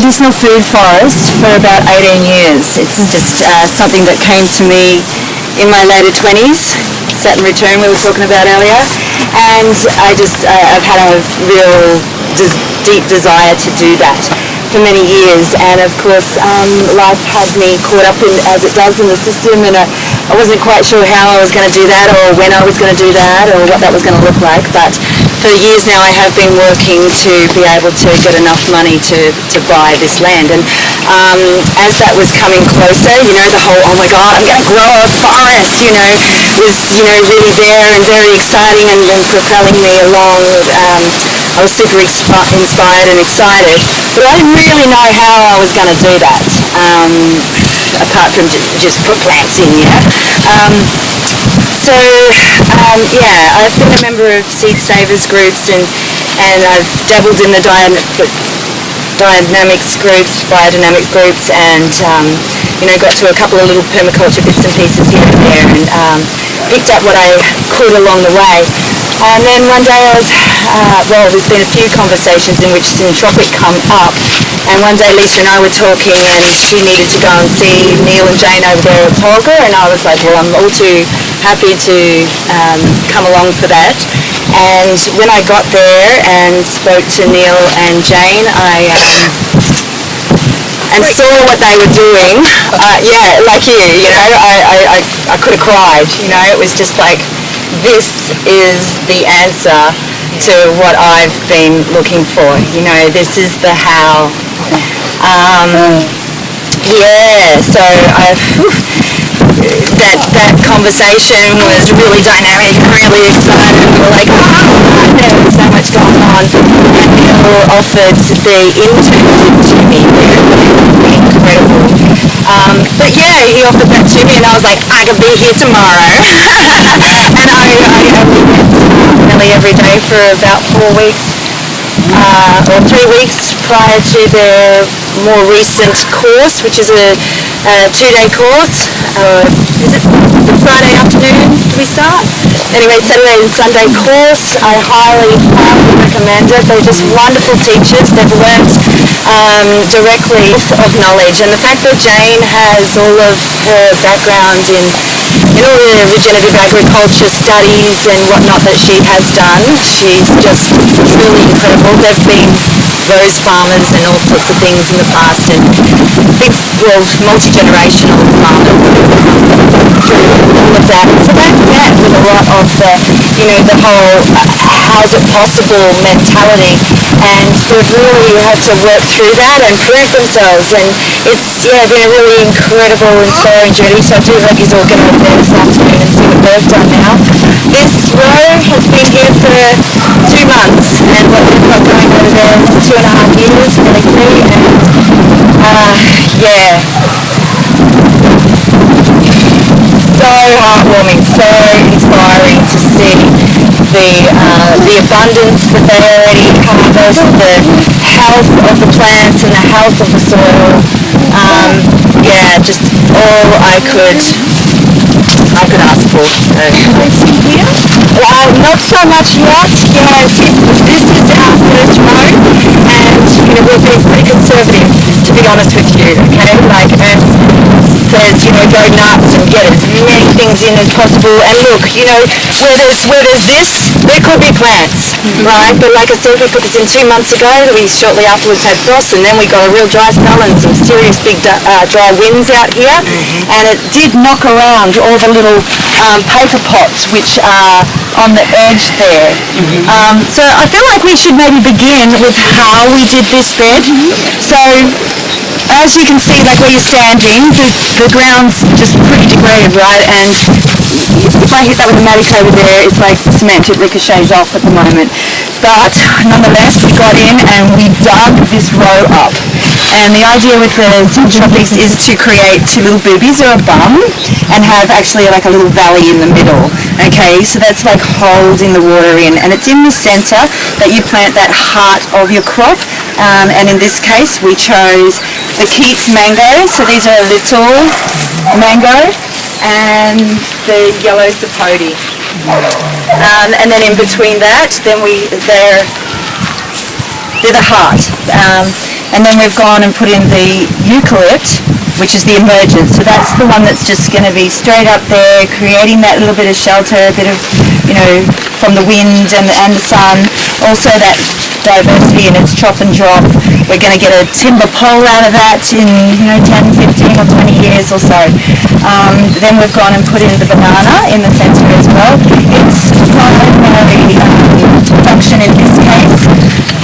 medicinal food forest for about 18 years. It's just something that came to me in my later 20s, Saturn return we were talking about earlier, and I've had a real deep desire to do that for many years, and of course life had me caught up in, as it does in the system, and I wasn't quite sure how I was going to do that or when I was going to do that or what that was going to look like, but for years now I have been working to be able to get enough money to buy this land, and as that was coming closer, the whole, oh my god, I'm going to grow a forest, was really there and very exciting and propelling me along. I was super inspired and excited, but I didn't really know how I was going to do that, apart from just put plants in, I've been a member of seed savers groups, and I've dabbled in the dynamics groups, biodynamic groups, and got to a couple of little permaculture bits and pieces here and there, and picked up what I could along the way. And then one day there's been a few conversations in which syntropic come up, and one day Lisa and I were talking, and she needed to go and see Neil and Jane over there at Tolga, and I was like, well, I'm all too happy to come along for that. And when I got there and spoke to Neil and Jane, and saw what they were doing, like you, I could have cried, it was just like, this is the answer to what I've been looking for, this is the how. So that conversation was really dynamic, really exciting. We were like, there was so much going on. And Neil offered the internship to me there, incredible. He offered that to me, and I was like, I could be here tomorrow. And I only went nearly every day for about 4 weeks. Or 3 weeks prior to the more recent course, which is a 2-day course. Is it the Friday afternoon we start? Anyway, Saturday and Sunday course, I highly recommend it. They're just wonderful teachers. They've learnt directly of knowledge, and the fact that Jane has all of her background in all the regenerative agriculture studies and whatnot that she has done, she's just truly incredible. They've been rose farmers and all sorts of things in the past, and multi-generational farmers, all of that. So they've met with a lot of the whole how's it possible mentality, and they've really had to work through that and prove themselves, and it's been a really incredible, inspiring journey. So I do hope you all get over there this afternoon and see what they've done now. This row has been here for 2 months, and what we've got going over there is 2.5 years, really free, and so heartwarming, so inspiring to see the abundance that they already harvest, the health of the plants and the health of the soil. Just all I could ask for. Not so much yet. This is our first row, and we've been pretty conservative, to be honest with you. Okay, like Earth says, go nuts and get as many things in as possible. And look, where there's this, there could be plants, right? But like I said, we put this in 2 months ago. We shortly afterwards had frost, and then we got a real dry spell and some serious big dry winds out here, and it did knock around all the little paper pots which are on the edge there. So I feel like we should maybe begin with how we did this bed. So as you can see, like where you're standing, the ground's just pretty degraded, right? And if I hit that with a mattock over there, it's like cement, it ricochets off at the moment. But nonetheless, we got in and we dug this row up. And the idea with the syntropics is to create 2 little boobies or a bum and have actually like a little valley in the middle. Okay, so that's like holding the water in, and it's in the center that you plant that heart of your crop. And in this case, we chose the Keats mango. So these are a little mango, and the yellow sapodi. And then in between that, then they're the heart. And then we've gone and put in the eucalypt, which is the emergence. So that's the one that's just going to be straight up there, creating that little bit of shelter, a bit of, from the wind and the sun. Also that diversity in its chop and drop. We're going to get a timber pole out of that in 10, 15 or 20 years or so. Then we've gone and put in the banana in the centre as well. Its primary function in this case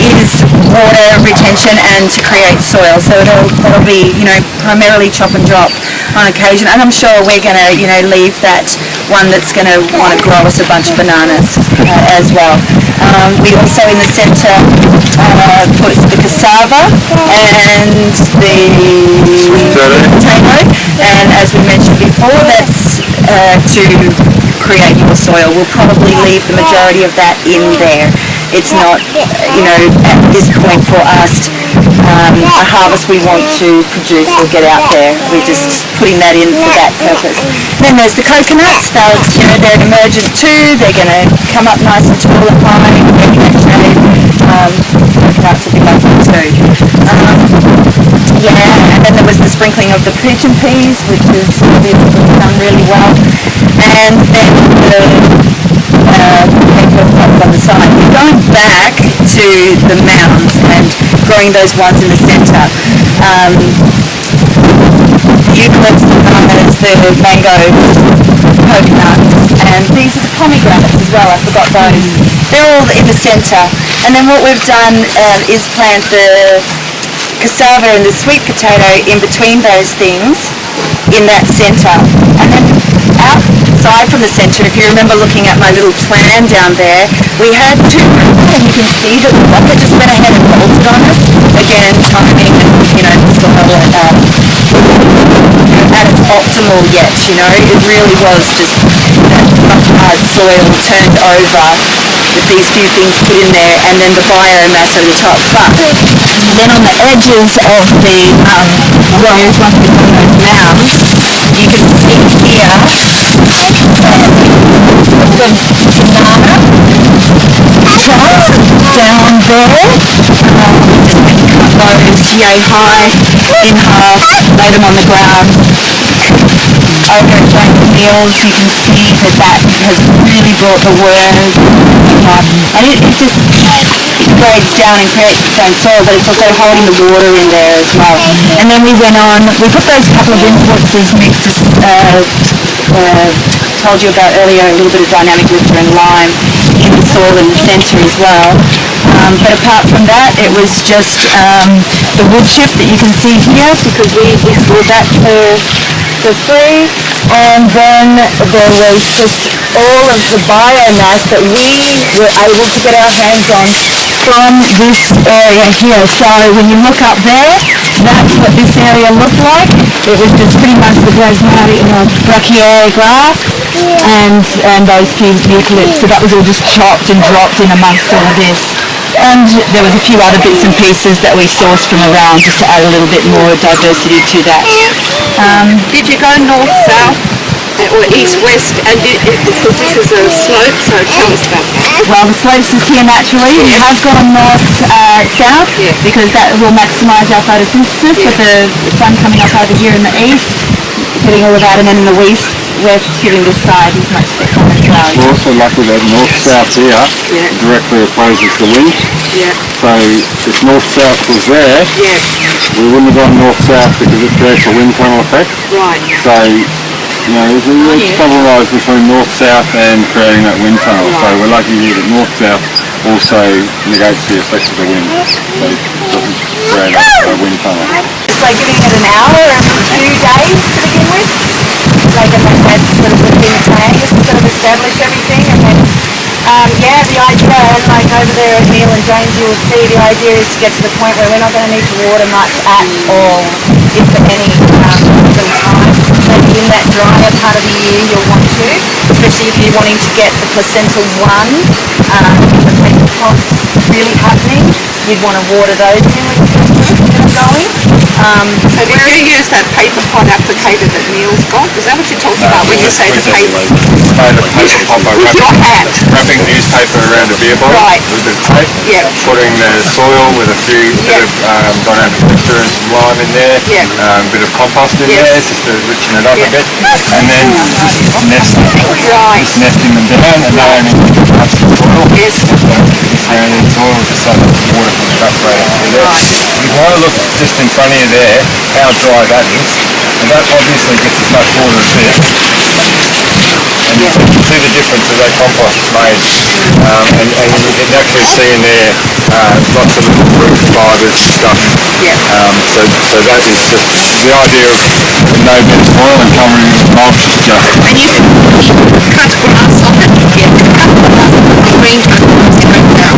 is water retention and to create soil. So it'll be primarily chop and drop on occasion, and I'm sure we're going to leave that one that's going to want to grow us a bunch of bananas as well. We also in the centre put the cassava and the potato, and as we mentioned before, that's to create your soil. We'll probably leave the majority of that in there. It's not, at this point for us, a harvest we want to produce or get out there. We're just putting that in for that purpose. Then there's the coconuts. They're emergent too. They're going to come up nice and tall and high, making that shape. Coconuts will be lovely too. And then there was the sprinkling of the pigeon peas, which has done really well. And then the on the side. We're going back to the mounds and growing those ones in the centre. The eucalypts, the bananas, the mango, coconuts, and these are the pomegranates as well. I forgot those. They're all in the centre. And then what we've done is plant the cassava and the sweet potato in between those things in that centre. And then outside from the centre, if you remember looking at my little plan down there, we had two, and you can see that the rocket just went ahead and bolted on us. Again, timing and soil at its optimal yet, it really was just that hard soil turned over with these few things put in there, and then the biomass over the top. But then on the edges of the rows, once we've done those mounds, you can see here the banana chops down there. Just cut those yay high in half, lay them on the ground. Over at James Mills, you can see that has really brought the worms and it just breaks down and creates its own soil, but it's also holding the water in there as well. And then we went on, we put those couple of inputs as Mick just told you about earlier, a little bit of dynamic lifter and lime in the soil in the centre as well. But apart from that, it was just the wood chip that you can see here, because we stored that for free, and then there was just all of the biomass that we were able to get our hands on from this area here. So when you look up there, that's what this area looked like. It was just pretty much the brachiaria grass and those few eucalypts. So that was all just chopped and dropped in amongst all of this. And there was a few other bits and pieces that we sourced from around just to add a little bit more diversity to that. Did you go north-south or east-west? And because this is a slope, so tell us about that. Well, the slopes is here naturally. We have gone north-south because that will maximise our photosynthesis with the sun coming up over here in the east, getting all of that, and then in the west here in this side is much thicker as well. We're also lucky that north-south here directly opposes the wind. So if north-south was there, we wouldn't have gone north-south because it creates a wind tunnel effect. So, there's a huge double rise between north-south and creating that wind tunnel. So we're lucky here that north-south also negates the effect of the wind. So it doesn't create a wind tunnel. It's like giving it an hour every 2 days to begin with. And that's sort of within the plan, just to sort of establish everything, and then the idea, and like over there at Neil and James, you will see the idea is to get to the point where we're not going to need to water much at all, if at any given time. Maybe in that drier part of the year you'll want to, especially if you're wanting to get the placenta one, the placenta pots really happening, you'd want to water those in with the going. So did you use that paper pot applicator that Neil's got? Is that what you talked about when you say the paper? Made a paper pot by With your hand. wrapping newspaper around a beer bottle with a bit of tape, putting the soil with a few bit of dynamic mixture and some lime in there, a bit of compost in there just to richen it up a bit, and then just nesting them down and then touch the soil. Surrounding soil just so that the water can evaporate through there. You want to look just in front of you there how dry that is, and that obviously gets as much water as this. And you can see the difference that compost is made, and you can actually see in there lots of little root fibres and stuff. So that is just the idea of no bit of soil and covering it with mulch is just. And you cut grass off it. Green cut grass now.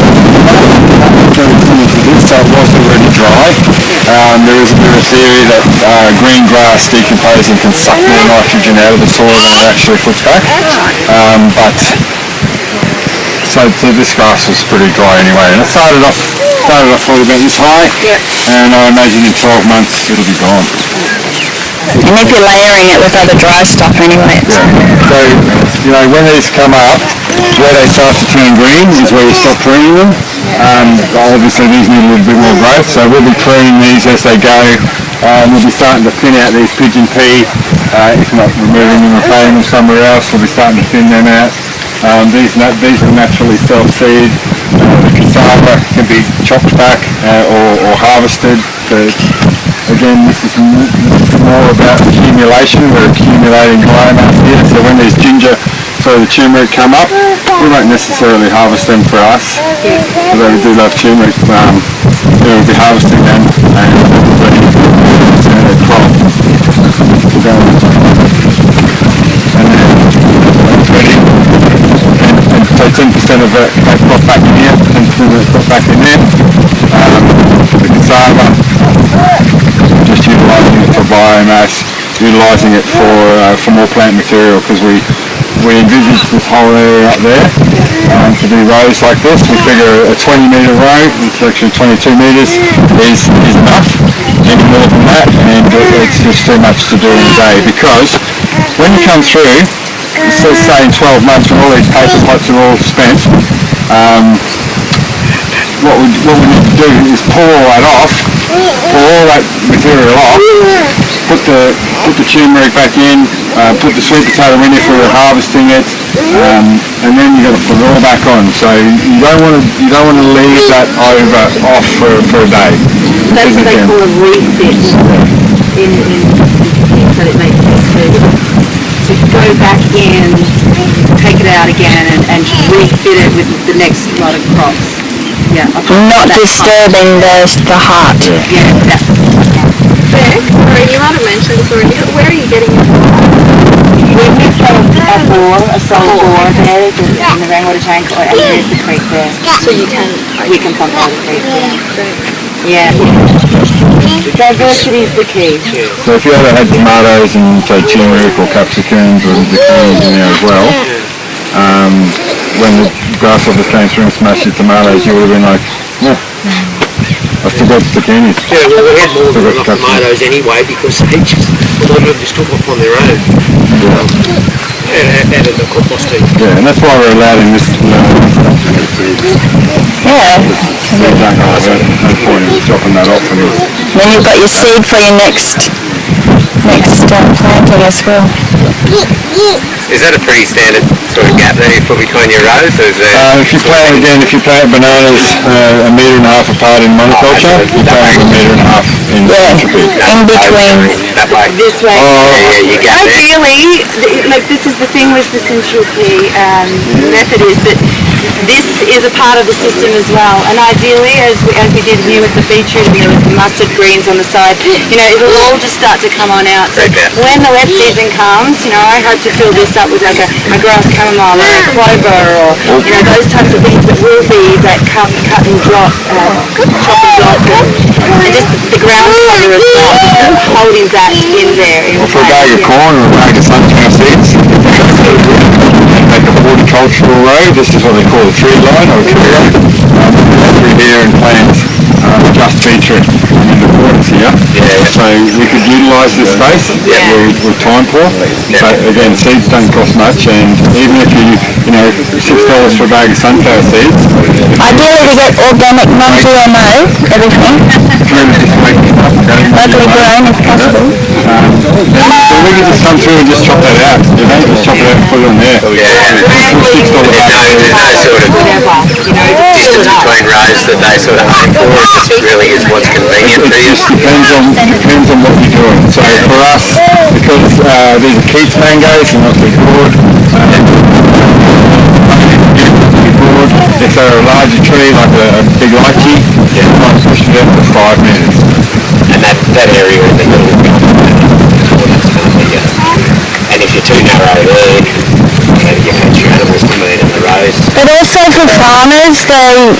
So it was already dry. There is a bit of theory that green grass decomposing can suck more nitrogen out of the soil than it actually puts back. So this grass was pretty dry anyway, and it started off probably about this high, and I imagine in 12 months it'll be gone. And if you're layering it with other dry stuff anyway. So, when these come up, where they start to turn green is where you stop pruning them. Obviously these need a little bit more growth, so we'll be pruning these as they go. We'll be starting to thin out these pigeon pea, if not removing them and planting them somewhere else. We'll be starting to thin them out. These will naturally self-seed. The cassava can be chopped back or harvested. Again, this is more about accumulation. We're accumulating biomass here, so when these the turmeric come up, we won't necessarily harvest them for us, although we do love turmeric. We'll be harvesting them and ready to crop. And then it's ready. And so 10% of it they crop back in here, 10% of it crop back in there. The cassava, just utilising it for biomass, utilising it for more plant material, because we envisage this whole area up there to be rows like this. We figure a 20-metre row, it's actually 22 metres, is enough. Any more than that, and it's just too much to do in a day, because when you come through, so say in 12 months when all these paper pots are all spent, what we need to do is pull all that off, pull all that material off, put the turmeric back in, put the sweet potato in if we're harvesting it, and then you've got to put it all back on. So you don't want to leave that off for a day. That's what they call a refit in that it makes sense to go back in, take it out again, and refit it with the next lot of crops. Not disturbing the heart. Beck, sorry, you might have mentioned this already. Where are you getting it from? We picked up a solid bore there in the rainwater tank, and there's the creek there. So we can pump out the creek. Diversity is the key. So if you ever had tomatoes and say turmeric or capsicums or zucchinis in there as well, when the grasshoppers came through and smashed your tomatoes, you would have been like, I still got zucchinis. Yeah, well, we had more than enough tomatoes anyway, because a lot of them just took off on their own. And added the compost heap. Yeah, and that's why we're allowed in this. So you don't know, there's no point in chopping that off. Then you've got your seed for your next planting as well. Is that a pretty standard sort of gap that you put between your rows? Or is if you plant bananas a metre and a half apart in monoculture, you plant a metre and a half in syntropic. In between. That way. This way. You get Ideally, this is the thing with the syntropic method, is that this is a part of the system as well. And ideally, as we did here with the beetroot and there was the mustard greens on the side, it'll all just start to come on out. So when the wet season comes, I hope to fill this up with like a grass chamomile or a clover or those types of things that will be that cut and drop, chop and drop, and just the ground cover as well, just holding that in there. For a bag of corn or a bag of sunflower seeds, make a horticultural row. This is what they call a tree line or a tree row. Through here and plant just featuring in the quarters here. So we could utilise this space with time poor. But again, seeds don't cost much, and even if you know, $6 for a bag of sunflower seeds. Ideally we get organic, non-GMO, everything. Locally grown if possible. Then we can just come through and just chop that out. You know, just chop it out and put it on there. $6 bag. No sort of distance between rows that they sort of aim for. It just really is what's convenient to you. It just depends on what you're doing. So for us, because these are Keats mangoes and not big broad, if they're a larger tree like a big lychee, you might push it out to 5 metres. And that area in the middle, and if you're too narrow there, you catch your animals to move in the rows. But also for farmers, they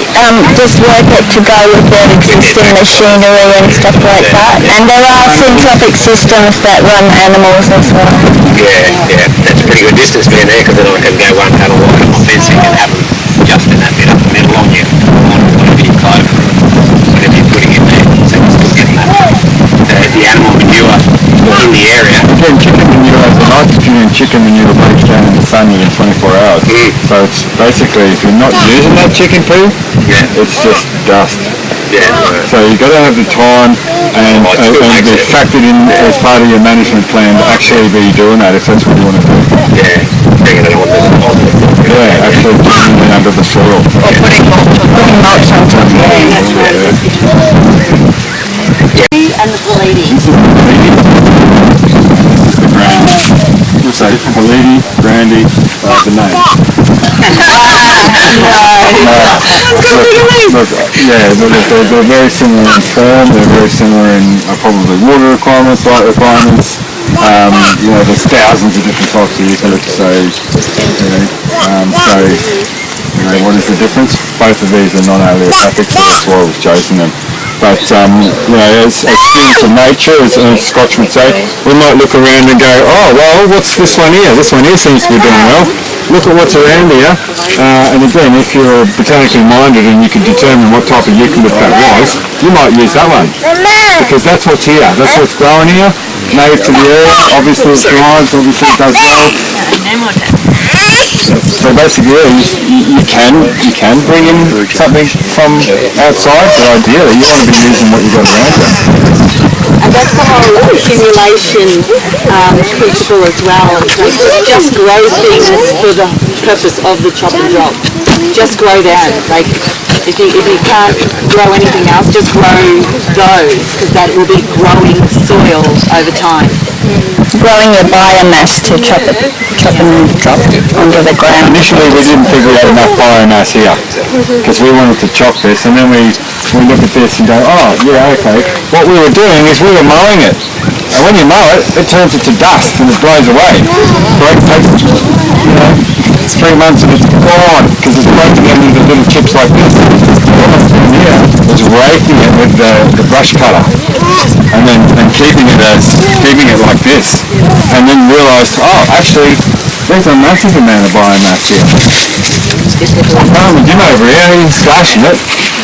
just work it to go with their existing machinery and stuff like that. And there are syntropic systems that run animals as well. Yeah, that's a pretty good distance being there, because then I can go one panel wide on my fencing and have them just in that bit up the middle on you, on whatever you clove, whatever you're putting in there, so you're still getting that, the animal manure in the area. Again, chicken manure, the nitrogen in chicken manure breaks down in the sun within 24 hours. So it's basically, if you're not using that chicken poo, it's just dust. So you've got to have the time and be factored in as part of your management plan to actually be doing that, if that's what you want to do. Bringing it on the actually putting it under the soil. Or putting mulch on top. And the bleeding. So Halidi, Brandy, the name. They're very similar in form, they're very similar in probably water requirements, light requirements. You know, there's thousands of different types of eucalyptus, so what is the difference? Both of these are non-allelopathic, so that's why we've chosen them. But you know, as students of nature, as Scotch would say, we might look around and go, oh well, what's this one here? This one here seems to be doing well. Look at what's around here. And again, if you're botanically minded and you can determine what type of eucalypt that was, you might use that one. Because that's what's here. That's what's growing here. Native to the area. Obviously it thrives, obviously it does well. So basically, you can bring in something from outside, but ideally you want to be using what you've got around you. And that's the whole accumulation principle as well. Just grow things for the purpose of the chop and drop. Just grow that. Like if you can't grow anything else, just grow those, because that will be growing soil over time. Growing your biomass to chop and drop onto the ground. Initially we didn't think we had enough biomass here, because we wanted to chop this, and then we look at this and go, oh yeah, okay. What we were doing is we were mowing it, and when you mow it, it turns into dust and it blows away. It takes 3 months and it's gone, because it's breaking it into little chips like this. What I was doing here was raking it with the brush cutter, and then keeping it like this, and then realised, oh, actually, there's a massive amount of biomass here. Farmer Jim over here, he's slashing it,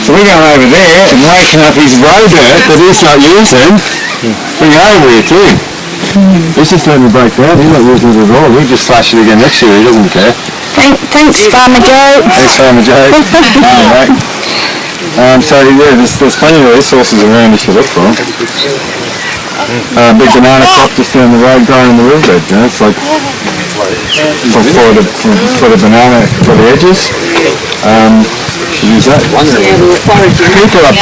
so we're going over there and raking up his row dirt that he's not using, bring it over here too. He's just letting me break down, he's not using it at all, we just slash it again next year, he doesn't care. Thanks, Farmer Joe. Thanks, Farmer Joe. So yeah, there's plenty of resources around if you look for them. Big banana crop just down the road growing in the riverbed. You know, it's like for the banana, for the edges. Use that. People are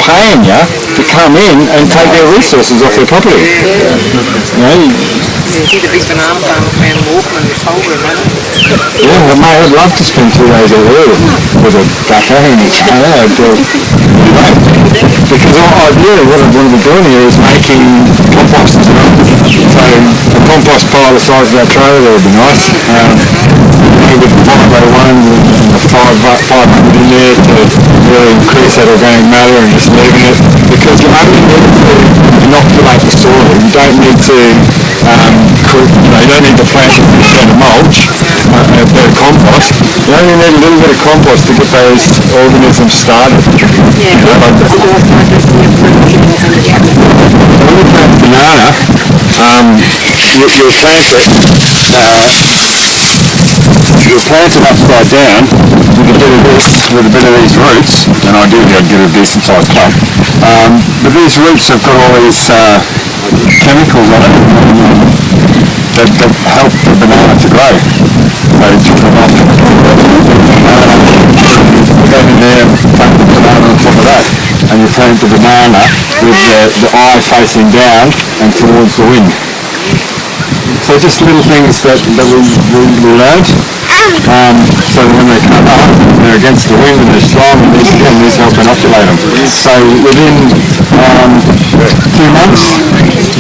paying you to come in and take their resources off their property. You know, see the big banana farm around Walkman this whole room, yeah, well, mate, I'd love to spend 2 days out there with a backer and because ideally what I want to be doing here is making compost as well. So a compost pile the size of that trailer there would be nice. With the 501 and the 500 in there to really increase that organic matter and just leaving it, because you only need to inoculate the soil. You don't need to you don't need to plant a bit of mulch, a bit of compost. You only need a little bit of compost to get those organisms started. Yeah. When you plant banana, you'll plant it upside down with a bit of this, with a bit of these roots, and ideally I'd get a decent sized clump. But these roots have got all these chemicals on it that help the banana to grow. So to prevent go in there and plant the banana on top of that, and you plant the banana with the eye facing down and towards the wind. So just little things that we learned. So that when they come up, they're against the wind and they're strong, and these help inoculate them. So within 2 months,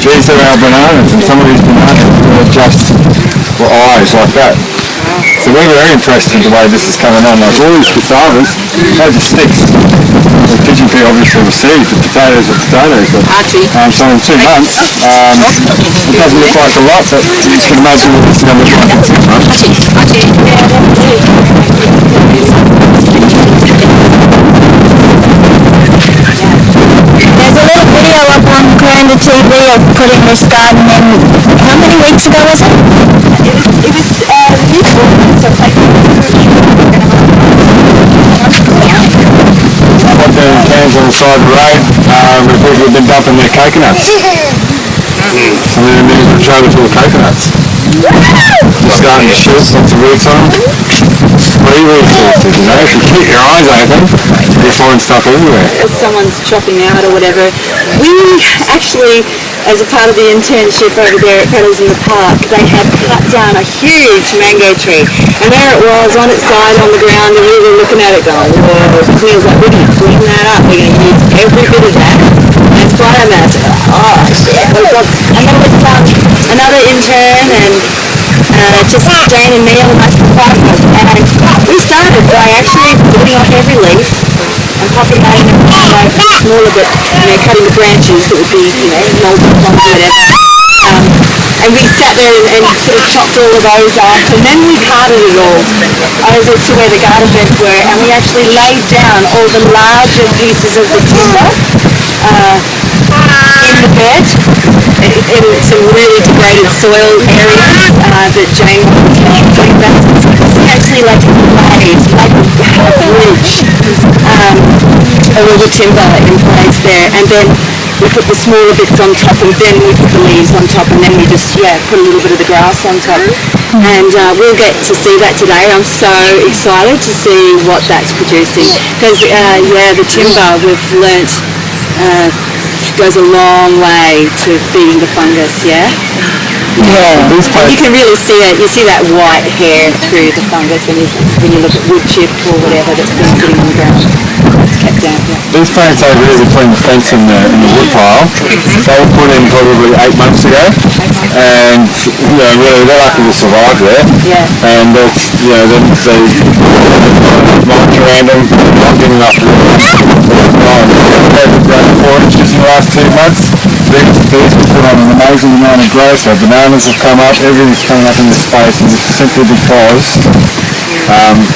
these are our bananas, and some of these bananas are just eyes like that. So we're very interested in the way this is coming on. Like all these cassavas, those are sticks. The pigeon pea obviously was seeds, the potatoes are potatoes. But, so in 2 months, it doesn't look like a lot, but you can imagine what this is going to look like in 6 months. There's a little video up on Kuranda TV of putting this garden in, how many weeks ago was it? It was so it's like Up there in cans on the side of the road, where people have been dumping their coconuts. So they're in a trailer full of coconuts. They're starting to shoot lots of roots on them. Free resources, you know, if you keep your eyes open, you'll find stuff everywhere. if someone's chopping out or whatever. We actually, as a part of the internship over there at Paddles in the Park, they had cut down a huge mango tree, and there it was on its side on the ground, and we were looking at it going, whoa. And he was like, we're going to clean that up, we're going to use every bit of that as biomass. Oh shit. And then with another intern and just Jane and me and the master partners, and we started by actually putting off every leaf and populating it like smaller bit, cutting the branches that would be, molded ones or whatever. And we sat there and sort of chopped all of those off, and then we carted it all over to where the garden beds were, and we actually laid down all the larger pieces of the timber in the bed in some really degraded soil areas that Jane wanted to clean back. We actually laid like a bridge of all the timber in place there, and then we put the smaller bits on top, and then we put the leaves on top, and then we just put a little bit of the grass on top. And we'll get to see that today. I'm so excited to see what that's producing, because the timber we've learnt goes a long way to feeding the fungus. Yeah. And you can really see it. You see that white hair through the fungus when you look at wood chip or whatever that's been sitting on the ground. It's kept down. Yeah. These plants over here between the fence and the wood pile, they were put in probably 8 months ago, and really they're lucky to survive there. Yeah. And it's then they march around them, not getting enough water. They've grown 4 inches in the last 2 months. These have put on an amazing amount of growth. So bananas have come up, everything's coming up in this space, and it's simply because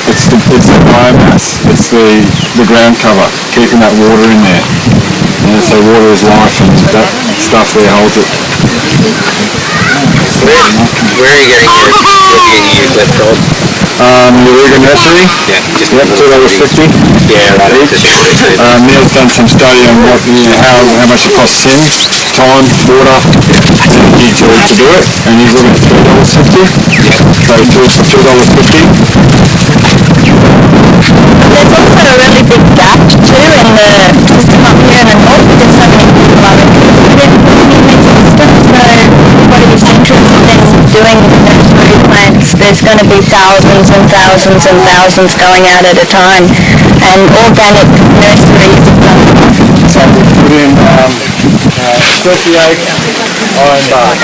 it's the biomass, it's the ground cover, keeping that water in there. So water is life, and that stuff there holds it. Where are you getting your left from? The Riga nursery? Yeah, just $2.50. Yeah, right. Neil's done some study on how much it costs him, time, water, energy to do it, and he's looking at $3.50. So $2.50. There's also a really big gap too in the system up here in the north, because so many people are included in the system. So what is interested in doing nursery plants, there's going to be thousands and thousands and thousands going out at a time, and organic nurseries. So we put in silky oak, iron bark,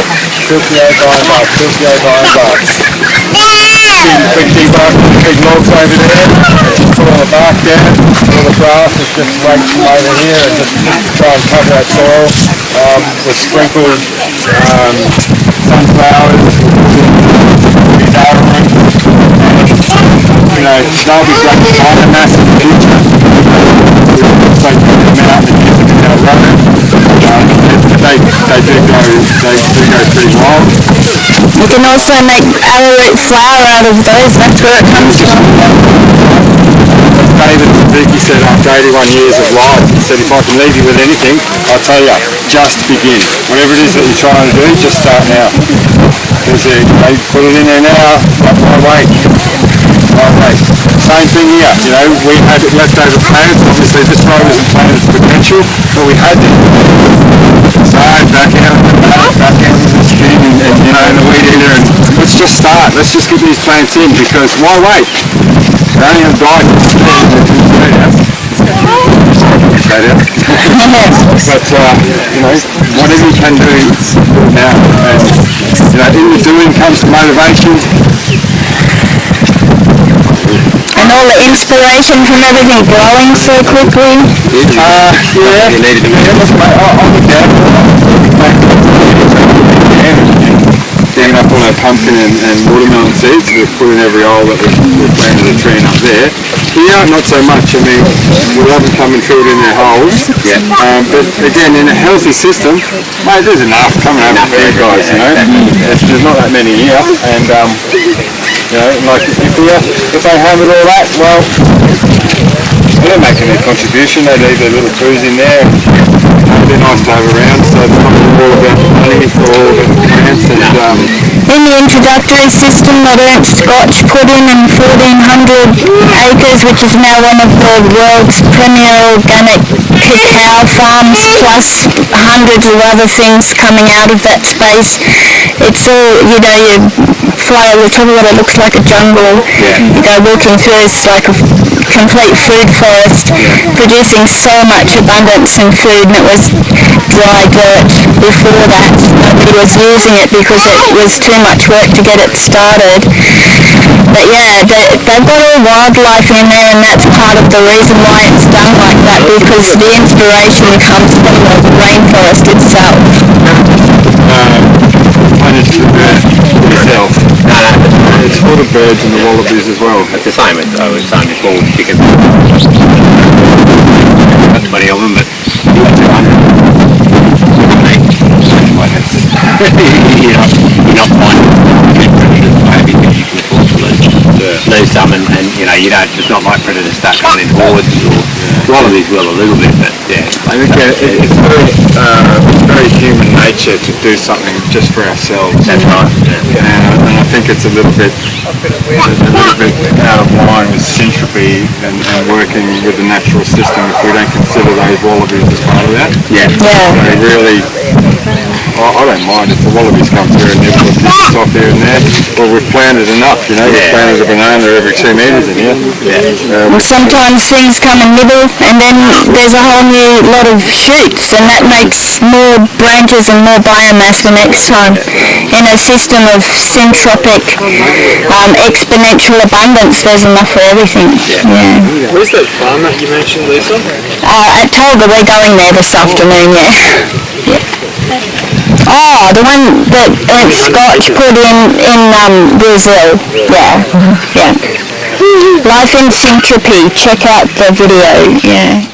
silky oak, iron bark, silky oak, iron bark. Big debark, big logs over there, put all the bark down, all the grass is just raked from over here, and just to try and cover that soil. We've sprinkled sunflowers, they'll be great biomass in the future. So put them out and use them in our road. They do go pretty wild. You can also make arrowroot flour out of those, that's where it comes from. David Vicky said after 81 years of life, he said if I can leave you with anything, I'll tell you, just begin. Whatever it is that you're trying to do, just start now. Because they put it in there now, why wait? Same thing here, you know, we had leftover plants, obviously this road isn't planted its potential, but we had it side, back out of the skin and you know, the weed eater, and let's just start, let's just get these plants in, because why wait? They're only going to die straight out. But, you know, whatever you can do now, and, you know, in the doing comes the motivation. And all the inspiration from everything growing so quickly. Yeah. You needed to digging up all our pumpkin and watermelon seeds. We've put in every hole that we've planted a tree up there. Here, not so much. I mean, we love them coming through it in their holes. Yeah. But again, in a healthy system, mate, there's enough coming over there, guys. You know, there's not that many here, and you know, like if they hammered all that, well, they're making their contribution. They leave their little poos in there. They're nice to have around, so it's not all about the money, it's all about the plants. And, in the introductory system that Ernst Scotch put in 1,400 acres, which is now one of the world's premier organic cacao farms, plus hundreds of other things coming out of that space. It's all, you know, you fly over the top of it, it looks like a jungle. You go walking through, it's like a complete food forest, producing so much abundance in food, and it was dry dirt before that. Nobody was using it because it was too much work to get it started. But yeah, they've got all wildlife in there, and that's part of the reason why it's done like that, because the inspiration comes from the rainforest itself. Managed to itself. It's for the birds and the wallabies as well. It's the same as I was saying before with chickens. Got 20 of them, but 200. You're not finding predators maybe because you can afford to lose some, and you know, you don't, it's not like predators start coming in hordes, or wallabies will a little bit, but yeah. I think it's very human nature to do something just for ourselves. That's right. And I think it's a little bit out of line with syntropy and working with the natural system if we don't consider those wallabies as part of that. Yeah. They really, I don't mind if the wallabies come through and nibble a piece off here and there. Well, we've planted enough, you know, we've planted a banana every 2 metres in here. Well, sometimes things come and nibble, and then there's a whole new lot of shoots, and that makes more branches and more biomass the next time. In a system of syntropic, exponential abundance, there's enough for everything. Yeah. Where's that farm that you mentioned, Lisa? At Tolga, we're going there this afternoon, Oh, the one that Ernst Scotch put in Brazil. Yeah. Life in Syntropy. Check out the video. Yeah.